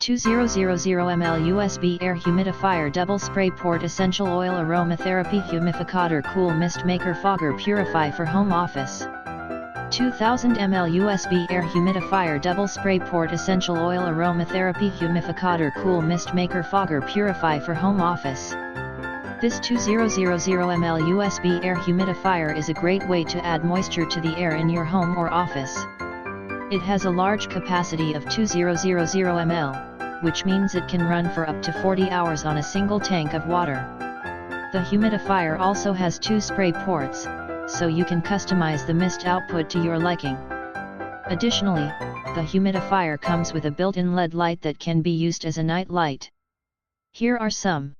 2000 USB Air Humidifier Double Spray Port Essential Oil Aromatherapy Humificador Cool Mist Maker Fogger Purify for Home Office. 2000 ml USB Air Humidifier Double Spray Port Essential Oil Aromatherapy Humificador Cool Mist Maker Fogger Purify for Home Office. This 2000 ml USB air humidifier is a great way to add moisture to the air in your home or office. It has a large capacity of 2000 ml, which means it can run for up to 40 hours on a single tank of water. The humidifier also has 2 spray ports, so you can customize the mist output to your liking. Additionally, the humidifier comes with a built-in LED light that can be used as a night light. Here are some